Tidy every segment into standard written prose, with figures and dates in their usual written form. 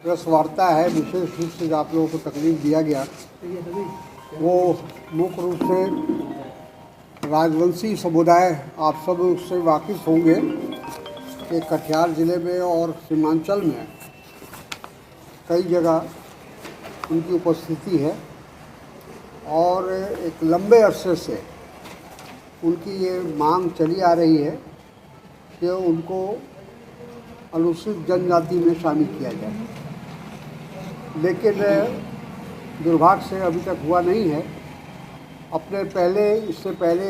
Press वार्ता है, विशेष रूप से जो आप लोगों को तकलीफ दिया गया वो मुख्य रूप से राजवंशी समुदाय, आप सब उससे वाकिफ़ होंगे कि कटिहार ज़िले में और सीमांचल में कई जगह उनकी उपस्थिति है और एक लंबे अरसे से उनकी ये मांग चली आ रही है कि उनको अनुसूचित जनजाति में शामिल किया जाए, लेकिन दुर्भाग्य से अभी तक हुआ नहीं है। इससे पहले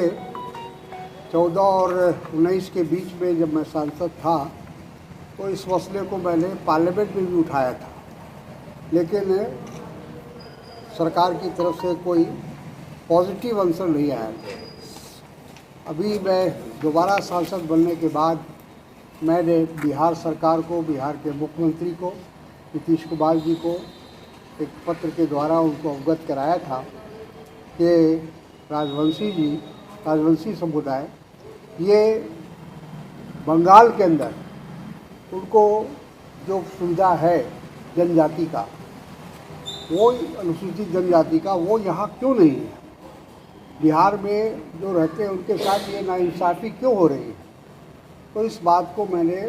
14 और 19 के बीच में जब मैं सांसद था तो इस मसले को मैंने पार्लियामेंट में भी उठाया था, लेकिन सरकार की तरफ से कोई पॉजिटिव आंसर नहीं आया। अभी मैं दोबारा सांसद बनने के बाद मैंने बिहार सरकार को, बिहार के मुख्यमंत्री को, नीतीश कुमार जी को एक पत्र के द्वारा उनको अवगत कराया था कि राजवंशी समुदाय ये बंगाल के अंदर उनको जो सुविधा है जनजाति का, वो अनुसूचित जनजाति का, वो यहाँ क्यों नहीं है। बिहार में जो रहते हैं उनके साथ ये नाइंसाफ़ी क्यों हो रही है। तो इस बात को मैंने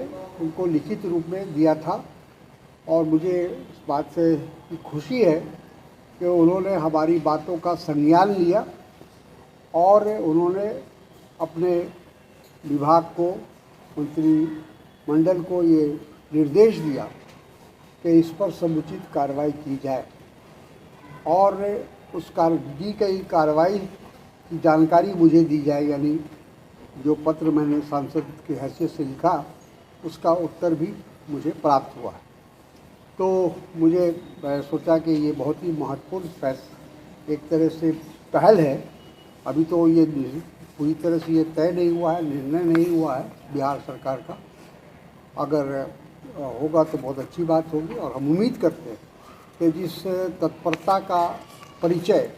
उनको लिखित रूप में दिया था और मुझे इस बात से खुशी है कि उन्होंने हमारी बातों का संज्ञान लिया और उन्होंने अपने विभाग को, मंत्रिमंडल को ये निर्देश दिया कि इस पर समुचित कार्रवाई की जाए और उस की गई कार्रवाई की जानकारी मुझे दी जाए। यानी जो पत्र मैंने सांसद की हैसियत से लिखा उसका उत्तर भी मुझे प्राप्त हुआ। तो मैं सोचा कि ये बहुत ही महत्वपूर्ण एक तरह से पहल है। अभी तो ये पूरी तरह से ये तय नहीं हुआ है, निर्णय नहीं हुआ है बिहार सरकार का। अगर होगा तो बहुत अच्छी बात होगी और हम उम्मीद करते हैं कि जिस तत्परता का परिचय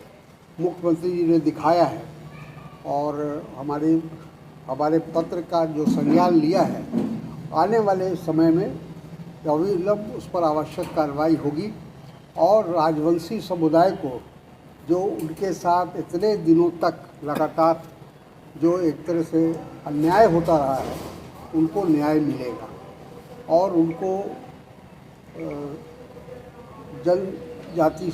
मुख्यमंत्री जी ने दिखाया है और हमारे पत्र का जो संज्ञान लिया है, आने वाले समय में अविलंब उस पर आवश्यक कार्रवाई होगी और राजवंशी समुदाय को जो उनके साथ इतने दिनों तक लगातार जो एक तरह से अन्याय होता रहा है, उनको न्याय मिलेगा और उनको जनजाति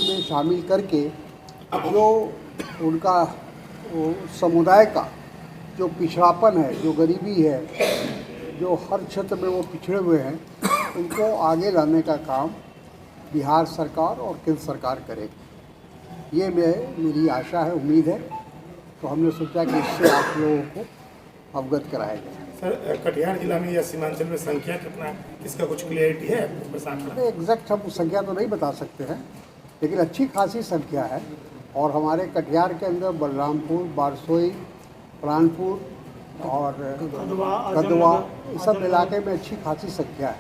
में शामिल करके जो उनका समुदाय का जो पिछड़ापन है, जो गरीबी है, जो हर क्षेत्र में वो पिछड़े हुए हैं, उनको आगे लाने का काम बिहार सरकार और केंद्र सरकार करेगी। ये मेरी आशा है, उम्मीद है। तो हमने सोचा कि इससे आप लोगों को अवगत कराया जाए। सर, कटिहार जिला में या सीमांचल में संख्या कितना है, इसका कुछ क्लियरिटी है? एग्जैक्ट हम संख्या तो नहीं बता सकते हैं, लेकिन अच्छी खासी संख्या है। और हमारे कटिहार के अंदर बलरामपुर, बारसोई, प्राणपुर और कदवा, इस सब इलाके में अच्छी खासी संख्या है,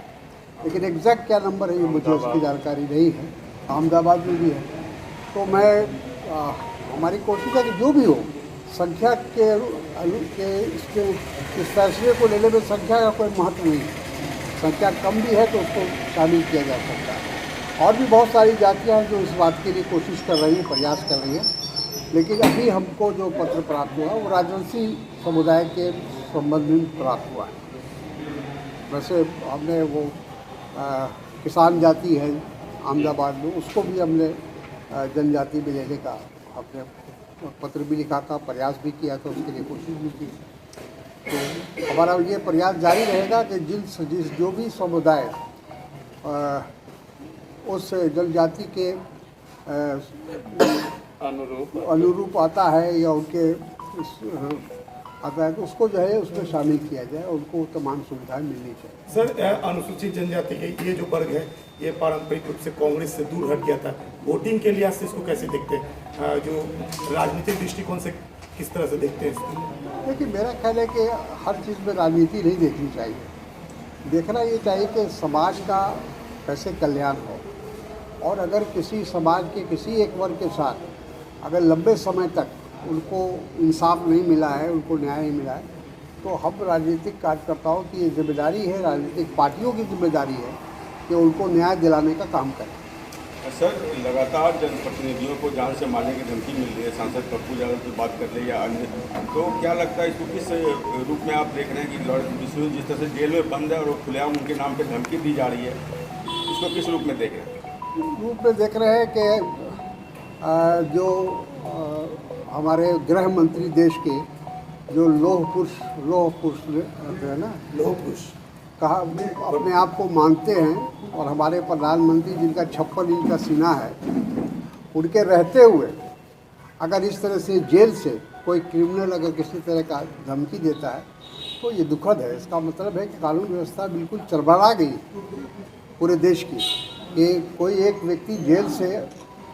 लेकिन एग्जैक्ट क्या नंबर है ये मुझे उसकी जानकारी नहीं है। अहमदाबाद में भी है। तो हमारी कोशिश है कि जो भी हो संख्या के इस फैसले को लेने में संख्या का कोई महत्व नहीं है। संख्या कम भी है तो उसको शामिल किया जा सकता है। और भी बहुत सारी जातियां हैं जो इस बात के लिए कोशिश कर रही हैं, प्रयास कर रही हैं, लेकिन अभी हमको जो पत्र प्राप्त हुआ वो राजवंशी समुदाय के संबंध में प्राप्त हुआ है। वैसे हमने वो किसान जाति है अहमदाबाद में, उसको भी हमने जनजाति में लेने का अपने पत्र भी लिखा था, प्रयास भी किया था, उसके लिए कोशिश भी की। तो हमारा ये प्रयास जारी रहेगा कि जो भी समुदाय उस जनजाति के अनुरूप आता है या उनके आता है तो उसको जो है उसमें शामिल किया जाए, उनको तमाम सुविधाएं मिलनी चाहिए। सर, अनुसूचित जनजाति के ये जो वर्ग है ये पारंपरिक रूप से कांग्रेस से दूर हट गया था। वोटिंग के लिहाज से इसको कैसे देखते हैं, जो राजनीतिक दृष्टिकोण से किस तरह से देखते हैं इसको? देखिए, मेरा ख्याल है कि हर चीज़ में राजनीति नहीं देखनी चाहिए। देखना ये चाहिए कि समाज का कैसे कल्याण हो, और अगर किसी समाज के किसी एक वर्ग के साथ अगर लंबे समय तक उनको इंसाफ नहीं मिला है, उनको न्याय नहीं मिला है, तो हम राजनीतिक कार्यकर्ताओं की ये जिम्मेदारी है, राजनीतिक पार्टियों की जिम्मेदारी है कि उनको न्याय दिलाने का काम करें। सर, लगातार जनप्रतिनिधियों को जान से मारने की धमकी मिल रही है, सांसद पप्पू यादव की बात कर ले या अन्य, तो क्या लगता है इसको किस रूप में आप देख रहे हैं कि लॉर्ड विष्णु जिस तरह से जेल में बंद है और वो खुलेआम उनके नाम पे धमकी दी जा रही है, इसको किस रूप में देख रहे हैं? रूप में देख रहे हैं कि जो हमारे गृह मंत्री देश के जो लोह पुरुष है ना, लोह पुरुष कहा अपने आप को मानते हैं, और हमारे प्रधानमंत्री जिनका 56 इंच का सीना है, उनके रहते हुए अगर इस तरह से जेल से कोई क्रिमिनल अगर किसी तरह का धमकी देता है तो ये दुखद है। इसका मतलब है कि कानून व्यवस्था बिल्कुल चरमरा गई पूरे देश की, कि कोई एक व्यक्ति जेल से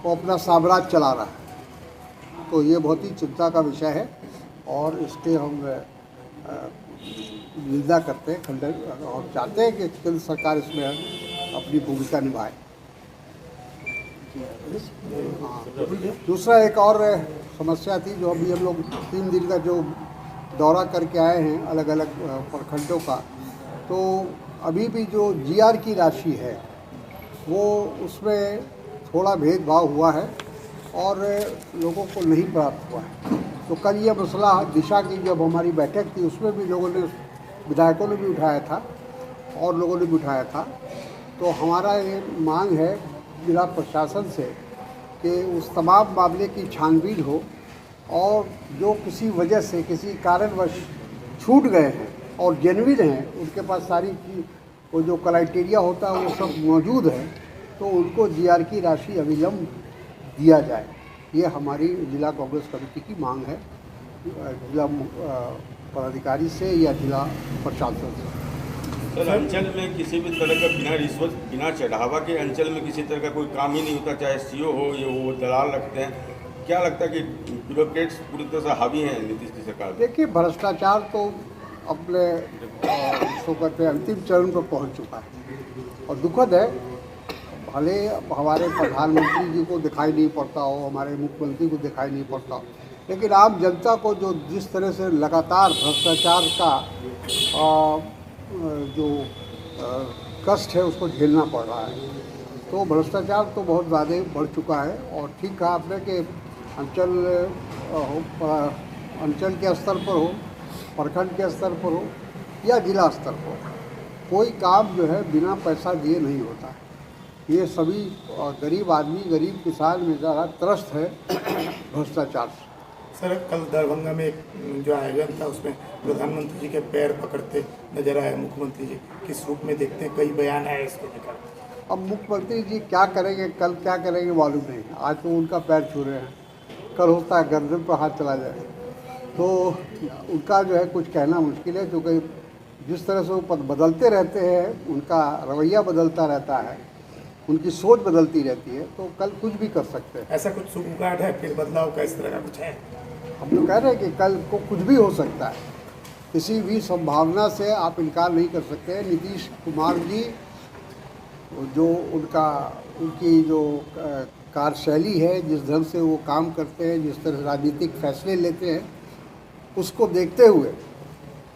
वो अपना साम्राज्य चला रहा है। तो ये बहुत ही चिंता का विषय है और इसके हम निंदा करते हैं, खंडन, और चाहते हैं कि केंद्र सरकार इसमें अपनी भूमिका निभाए। दूसरा एक और समस्या थी जो अभी हम लोग 3 दिन का जो दौरा करके आए हैं अलग अलग प्रखंडों का, तो अभी भी जो GR की राशि है वो उसमें थोड़ा भेदभाव हुआ है और लोगों को नहीं प्राप्त हुआ है। तो कल ये मसला दिशा की जब हमारी बैठक थी उसमें भी लोगों ने, विधायकों ने भी उठाया था और लोगों ने भी उठाया था। तो हमारा ये मांग है जिला प्रशासन से कि उस तमाम मामले की छानबीन हो और जो किसी वजह से किसी कारणवश छूट गए हैं और जेन्युइन हैं, उनके पास सारी वो जो क्राइटेरिया होता है वो सब मौजूद है, तो उनको GR की राशि अविलंब दिया जाए। ये हमारी जिला कांग्रेस कमेटी की मांग है, जिला पदाधिकारी से या जिला प्रशासन से। सर, अंचल में किसी भी तरह का बिना रिश्वत, बिना चढ़ावा के अंचल में किसी तरह का कोई काम ही नहीं होता, चाहे CO हो या वो दलाल रखते हैं। क्या लगता है कि ब्यूरोक्रेट्स पूरी तरह से हावी हैं नीतीश की सरकार में? देखिए, भ्रष्टाचार तो अपने इसको कहते हैं अंतिम चरण पर पहुंच चुका है और दुखद है। भले हमारे प्रधानमंत्री जी को दिखाई नहीं पड़ता हो, हमारे मुख्यमंत्री को दिखाई नहीं पड़ता हो, लेकिन आम जनता को जो जिस तरह से लगातार भ्रष्टाचार का जो कष्ट है उसको झेलना पड़ रहा है, तो भ्रष्टाचार तो बहुत ज़्यादा बढ़ चुका है। और ठीक कहा आपने कि अंचल के स्तर पर हो, प्रखंड के स्तर पर हो या जिला स्तर पर हो, कोई काम जो है बिना पैसा दिए नहीं होता है। ये सभी गरीब आदमी, गरीब किसान बेचारा त्रस्त है भ्रष्टाचार से। सर, कल दरभंगा में एक जो आयोजन था उसमें प्रधानमंत्री जी के पैर पकड़ते नजर आए मुख्यमंत्री जी, किस रूप में देखते हैं? कई बयान आए इसको लेकर। अब मुख्यमंत्री जी क्या करेंगे, कल क्या करेंगे मालूम नहीं। आज तो उनका पैर छू रहे हैं, कल होता है गर्दन पर हाथ चला जाए, तो उनका जो है कुछ कहना मुश्किल है, क्योंकि जिस तरह से वो पद बदलते रहते हैं, उनका रवैया बदलता रहता है, उनकी सोच बदलती रहती है, तो कल कुछ भी कर सकते हैं। ऐसा कुछ सुगबुगाहट है फिर बदलाव का, इस तरह का कुछ है? हम तो कह रहे हैं कि कल को कुछ भी हो सकता है, किसी भी संभावना से आप इनकार नहीं कर सकते। नीतीश कुमार जी जो उनकी जो कार्यशैली है, जिस ढंग से वो काम करते हैं, जिस तरह राजनीतिक फैसले लेते हैं, उसको देखते हुए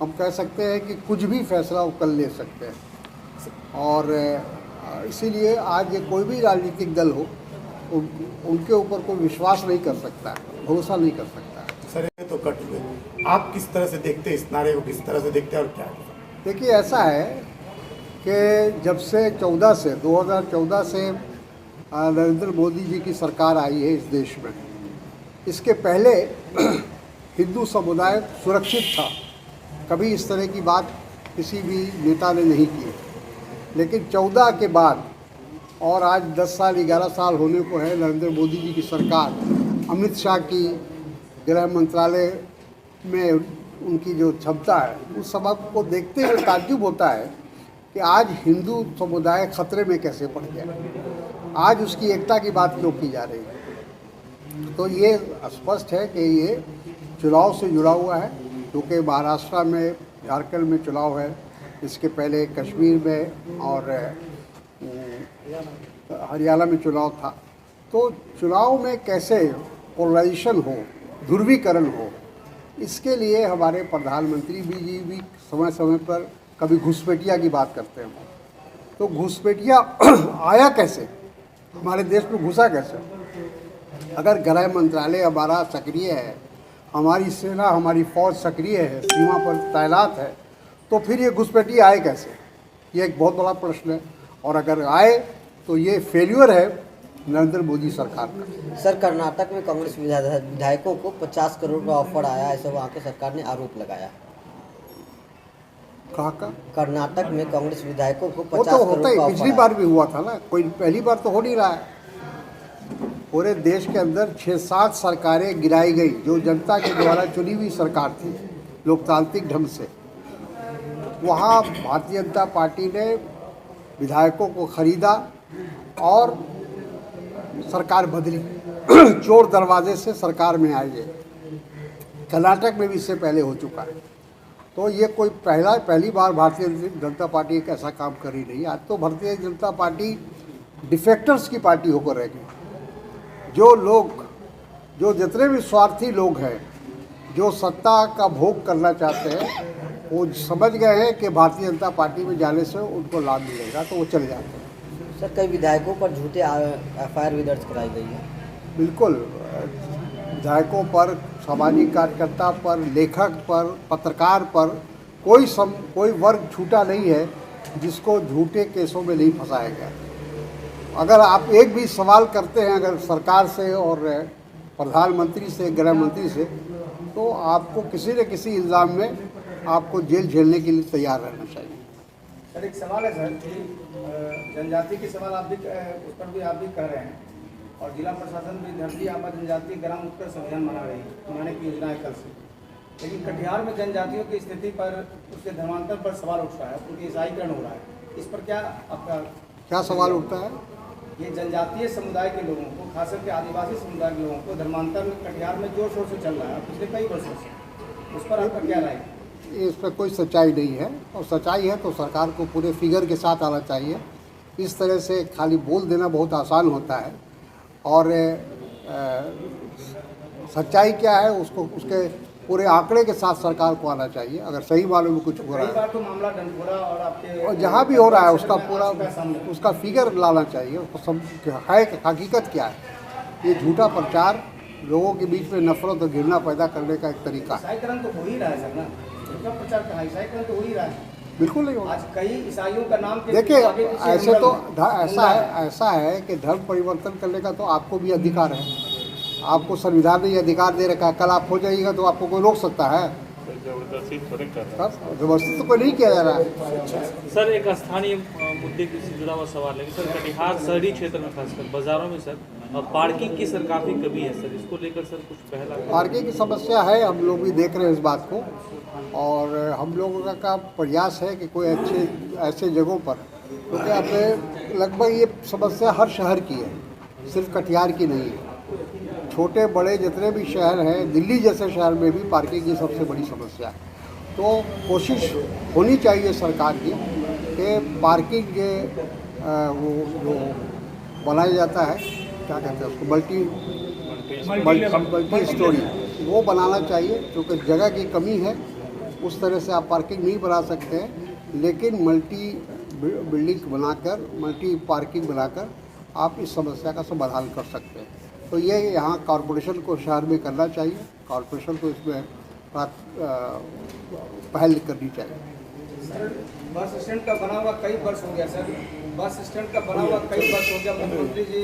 हम कह सकते हैं कि कुछ भी फैसला वो कल ले सकते हैं। और इसीलिए आज ये कोई भी राजनीतिक दल हो, उनके ऊपर कोई विश्वास नहीं कर सकता है, भरोसा नहीं कर सकता है। सर, ये तो कट हुए, आप किस तरह से देखते हैं इस नारे को, किस तरह से देखते हैं और क्या? देखिए, ऐसा है कि जब से 2014 से नरेंद्र मोदी जी की सरकार आई है इस देश में, इसके पहले हिंदू समुदाय सुरक्षित था, कभी इस तरह की बात किसी भी नेता ने नहीं की। लेकिन 14 के बाद और आज 10 साल 11 साल होने को है नरेंद्र मोदी जी की सरकार, अमित शाह की गृह मंत्रालय में उनकी जो क्षमता है, उस सबक को देखते हुए ताज्जुब होता है कि आज हिंदू समुदाय खतरे में कैसे पड़ गया, आज उसकी एकता की बात क्यों की जा रही है। तो ये स्पष्ट है कि ये चुनाव से जुड़ा हुआ है, क्योंकि महाराष्ट्र में, झारखंड में चुनाव है, इसके पहले कश्मीर में और हरियाणा में चुनाव था। तो चुनाव में कैसे पोलराइजेशन हो, ध्रुवीकरण हो, इसके लिए हमारे प्रधानमंत्री जी भी समय समय पर कभी घुसपैठिया की बात करते हैं। तो घुसपैठिया आया कैसे, हमारे देश में घुसा कैसे? अगर गृह मंत्रालय हमारा सक्रिय है, हमारी सेना हमारी फौज सक्रिय है, सीमा पर तैनात है, तो फिर ये घुसपैठिया आए कैसे? ये एक बहुत बड़ा प्रश्न है। और अगर आए तो ये फेल्यूर है नरेंद्र मोदी सरकार का। सर, कर्नाटक में कांग्रेस विधायकों को 50 करोड़ का ऑफर आया, ऐसा वहाँ के सरकार ने आरोप लगाया। कहाँ का? कर्नाटक में कांग्रेस विधायकों को वो 50 तो करोड़ होता ही, का ऑफर पिछली आया। बार भी हुआ था ना, कोई पहली बार तो हो नहीं रहा है। पूरे देश के अंदर 6-7 सरकारें गिराई गई जो जनता के द्वारा चुनी हुई सरकार थी लोकतांत्रिक ढंग से। वहाँ भारतीय जनता पार्टी ने विधायकों को खरीदा और सरकार बदली चोर दरवाजे से सरकार में आई है। कर्नाटक में भी इससे पहले हो चुका है। तो ये कोई पहली बार भारतीय जनता पार्टी एक ऐसा काम कर ही नहीं। आज तो भारतीय जनता पार्टी डिफेक्टर्स की पार्टी होकर रह गई। जो जितने भी स्वार्थी लोग हैं, जो सत्ता का भोग करना चाहते हैं, वो समझ गए हैं कि भारतीय जनता पार्टी में जाने से उनको लाभ मिलेगा, तो वो चले जाते हैं। सर, कई विधायकों पर झूठे एफआईआर भी दर्ज कराई गई है। बिल्कुल, विधायकों पर, सामाजिक कार्यकर्ता पर, लेखक पर, पत्रकार पर कोई वर्ग छूटा नहीं है जिसको झूठे केसों में नहीं फंसाया गया। अगर आप एक भी सवाल करते हैं अगर सरकार से और प्रधानमंत्री से, गृह मंत्री से, तो आपको किसी न किसी इल्ज़ाम में आपको जेल झेलने के लिए तैयार रहना चाहिए। सर, एक सवाल है सर कि जनजाति के सवाल आप भी उस पर भी आप भी कह रहे हैं, और जिला प्रशासन भी धरती आबा जनजाति ग्राम उत्कर्ष अभियान मनाने की योजना है कल से। लेकिन कटिहार में जनजातियों की स्थिति पर, उसके धर्मांतर पर सवाल उठ रहा है, उनकी ईसाईकरण हो रहा है। इस पर क्या आपका क्या सवाल उठता है? ये जनजातीय समुदाय के लोगों को, खास करके आदिवासी समुदाय के लोगों को धर्मांतर में कटिहार में जोर शोर से चल रहा है पिछले कई वर्षों से, उस पर आपका क्या राय है? इस पर कोई सच्चाई नहीं है, और सच्चाई है तो सरकार को पूरे फिगर के साथ आना चाहिए। इस तरह से खाली बोल देना बहुत आसान होता है, और सच्चाई क्या है उसको उसके पूरे आंकड़े के साथ सरकार को आना चाहिए। अगर सही मालूम में कुछ हो रहा कई है, बार तो मामला डंडोरा और आपके और जहाँ भी हो रहा है उसका पूरा उसका फिगर लाना चाहिए, उसको सब है कि हकीकत क्या है। ये झूठा प्रचार लोगों के बीच में नफरत और घृणा पैदा करने का एक तरीका है। ईसाईकरण तो हो ही रहा है सर ना, झूठा प्रचार कहाँ, ईसाईकरण तो हो ही रहा है। बिल्कुल नहीं होगा। आज कई ईसाइयों का नाम के देखिए, आगे पीछे ऐसे तो मुंडा ऐसा है कि धर्म परिवर्तन करने का तो आपको भी अधिकार है। आपको संविधान ने ये अधिकार दे रखा है। कल आप हो जाइएगा तो आपको कोई रोक सकता है? जबरदस्ती तो कोई नहीं किया जा रहा है। सर, एक स्थानीय मुद्दे से जुड़ा हुआ सवाल है कि सर कटिहार शहरी क्षेत्र में खासकर बाजारों में सर पार्किंग की सर काफ़ी कमी है सर, इसको लेकर सर कुछ पहला? पार्किंग की समस्या है, हम लोग भी देख रहे हैं इस बात को, और हम लोगों का प्रयास है कि कोई ऐसे जगहों पर, क्योंकि अब लगभग ये समस्या हर शहर की है, सिर्फ कटिहार की नहीं है। छोटे बड़े जितने भी शहर हैं, दिल्ली जैसे शहर में भी पार्किंग की सबसे बड़ी समस्या है। तो कोशिश होनी चाहिए सरकार की कि पार्किंग वो बनाया जाता है, क्या कहते हैं उसको, मल्टी स्टोरी, वो बनाना चाहिए, क्योंकि जगह की कमी है। उस तरह से आप पार्किंग नहीं बना सकते हैं, लेकिन मल्टी बिल्डिंग बनाकर, मल्टी पार्किंग बनाकर आप इस समस्या का समाधान कर सकते हैं। तो ये यहाँ कॉरपोरेशन को शहर में करना चाहिए, कॉरपोरेशन को इसमें पहल करनी चाहिए। सर, बस स्टैंड का बना हुआ कई वर्ष हो गया सर, बस स्टैंड का बना हुआ कई वर्ष हो गया। मुख्यमंत्री जी